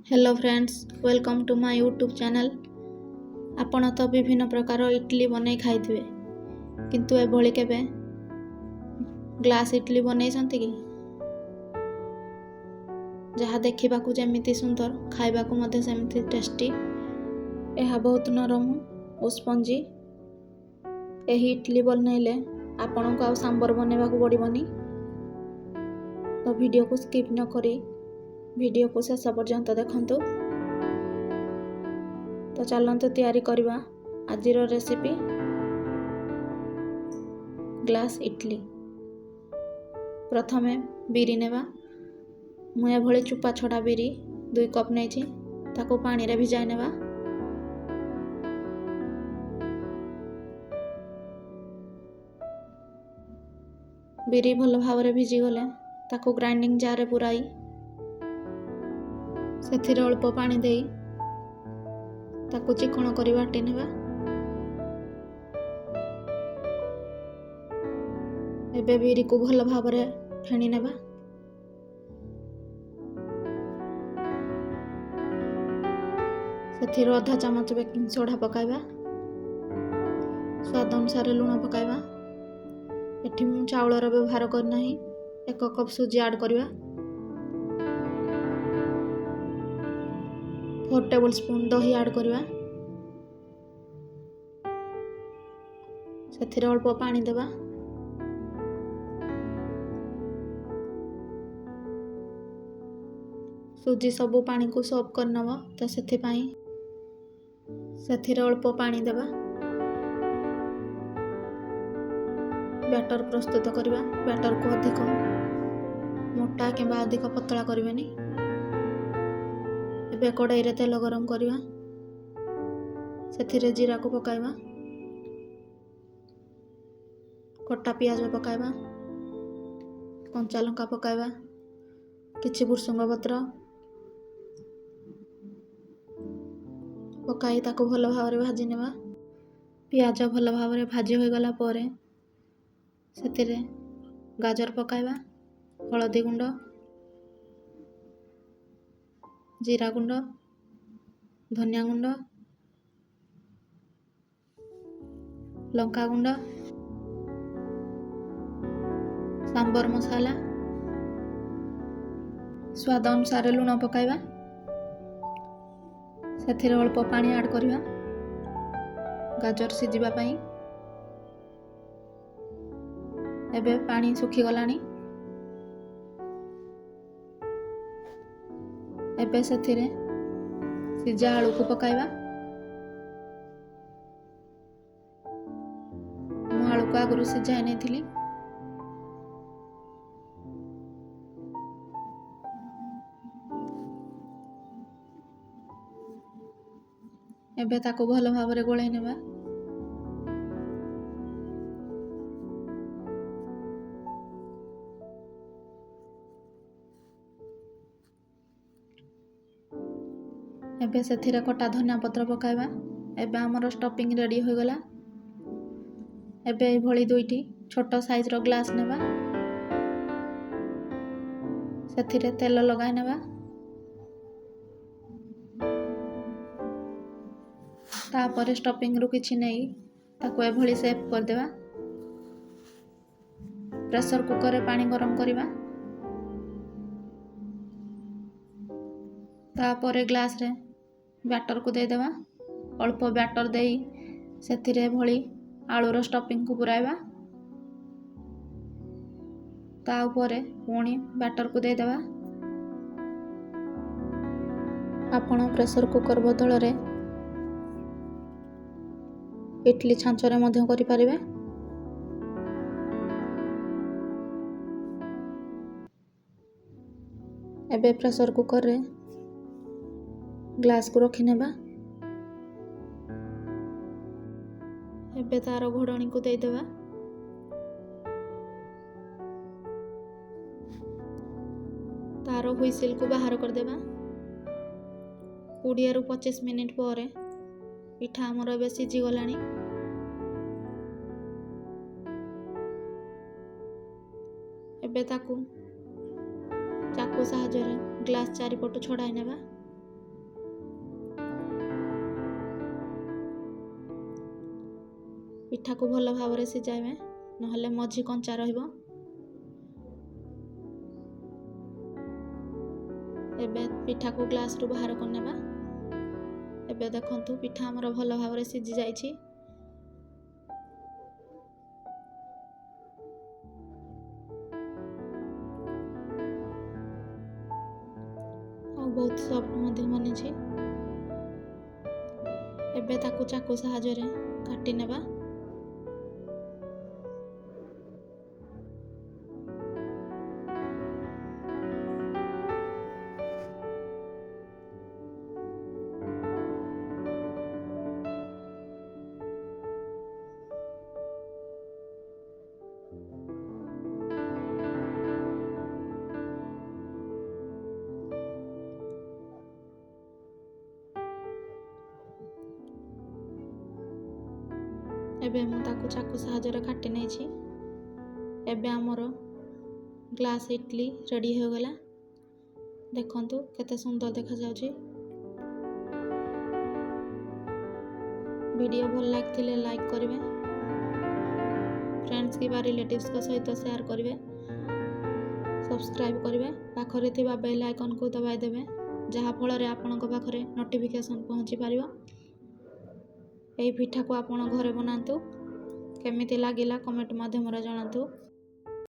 Hello friends, welcome to my YouTube channel. आपण तो विभिन्न प्रकार इडली बनै खाइथिबे, किंतु एभली केबे ग्लास इडली बनै छथि कि जहाँ देखा जमी सुंदर खाइबा सेमती टेस्टी। यह बहुत नरम और स्पंजी। यही इडली बनइले आपण को सांबर बनवा पड़ोनी। तो वीडियो को स्किप न करी वीडियो को शेष पर्यंत देखंतु। तो चलंतु तैयारी करवा आज रेसिपी ग्लास इडली। प्रथमे बिरी नेबा। मु एभली चुपा छड़ा बिरी 2 कप नहीं ताको पानी रे भिजाई नेबा। बिरी भल भाव रे भिजी गले ताको ग्राइंडिंग जार रे पुराई सेथिरे अल्प पानी देई ताको चिकण करी बाटी नेबा। एबे बिरी को भल भाव रे फेणी नेबा। सेथिरे आधा चमच बेकिंग सोडा पकाइबा। स्वाद अनुसार लुण पकाइबा। एठी मु चाउलर व्यवहार करना ही 1 कप सुजी ऐड करवा। 4 टेबल स्पून दही ऐड करवा। सेथिरे अल्प पानी देबा। सुजी सबु पानी को सोप कर नब। तो सेथिरे अल्प पानी देबा। बैटर प्रस्तुत करवा। बैटर को अधिक मोटा कि अधिक पतला करबेनी। एबे कड़ाई रे तेल गरम करवा। सेथिरे जीरा को पकाइबा। कटा पियाज पकाइबा। कंचा लंका पकाइबा। किछि भुसुंग पत्र पकाई ताको भल भाव रे भाजी नेबा। पियाज भल भाव रे भाजी होई गला परे सेथिरे गाजर पकाइबा। हळदी गुंड, जीरा गुंड, धनिया गुंड, लंका गुंड, सांबर मसाला, स्वाद अनुसार लुण पकाइबा। सेथिरे अल्प पानी ऐड करवा गाजर सिजिबा पई। एबे पानी सुखी गलानी। एबे सेथिरे सिजा आलू को पकाइबा। मु आलू को आगुरु सिजाई नेथिली। एबे ताको भल भाव रे गोळाई नेबा। एबे सेथिरे कटा धनिया पत्र पकाइबा। एबे हमर स्टफिंग रेडी हो गला। एबे ए भली 2टी छोटो साइज रो ग्लास नेबा। सेथिरे तेल लगाई नेबा। तापर स्टफिंग रु किछि नहीं ताको ए भली सेप कर देबा। प्रेशर कुकर रे पानी गरम करिबा। तापर ग्लास रे बैटर को दे देबा। अल्प बैटर देई सेथिरे भली आलू रो स्टफिंग को पुराइबा। ता ऊपर पुणी बैटर को दे देबा। आपण प्रेशर कुकर बदल रे इडली छांचरे मध्य करि पारिबे। एबे प्रेशर कुकर रे ग्लास को रखि नेबा। एबे तार घोड़णी को दे देबा। तार हुइसिल को बाहर कर देबा। 20 रु 25 मिनिट पर पिठा हमर एबे सिझी गलानी। एबे ताकू चाकू साहाय्य ग्लास चारिपटू छड़ाई नेबा। ପିଠାକୁ ଭଲ ଭାବରେ ସିଝାଇବେ, ନହେଲେ ମଝି କଞ୍ଚା ରହିବ। ଏବେ ପିଠାକୁ ଗ୍ଲାସରୁ ବାହାର କରିନେବା। ଏବେ ଦେଖନ୍ତୁ ପିଠା ଆମର ଭଲ ଭାବରେ ସିଝି ଯାଇଛି। ଆଉ ବହୁତ ସଫ୍ଟ ମଧ୍ୟ ବନିଛି। ଏବେ ତାକୁ ଚାକୁ ସାହାଯ୍ୟରେ କାଟି ନେବା। ଏବେ ମୁଁ ତାକୁ ଚାକୁ ସାହାଯ୍ୟରେ କାଟି ନେଇଛି। ଏବେ ଆମର ଗ୍ଲାସ୍ ଇଡଲି ରେଡ଼ି ହୋଇଗଲା। ଦେଖନ୍ତୁ କେତେ ସୁନ୍ଦର ଦେଖାଯାଉଛି। ଭିଡ଼ିଓ ଭଲ ଲାଗିଥିଲେ ଲାଇକ୍ କରିବେ, ଫ୍ରେଣ୍ଡସ୍ କିମ୍ବା ରିଲେଟିଭ୍ସଙ୍କ ସହିତ ସେୟାର କରିବେ, ସବସ୍କ୍ରାଇବ୍ କରିବେ, ପାଖରେ ଥିବା ବେଲ୍ ଆଇକନ୍କୁ ଦବାଇ ଦେବେ, ଯାହାଫଳରେ ଆପଣଙ୍କ ପାଖରେ ନୋଟିଫିକେସନ୍ ପହଞ୍ଚି ପାରିବ। ଏହି ପିଠାକୁ ଆପଣ ଘରେ ବନାନ୍ତୁ। କେମିତି ଲାଗିଲା କମେଣ୍ଟ ମାଧ୍ୟମରେ ଜଣାନ୍ତୁ।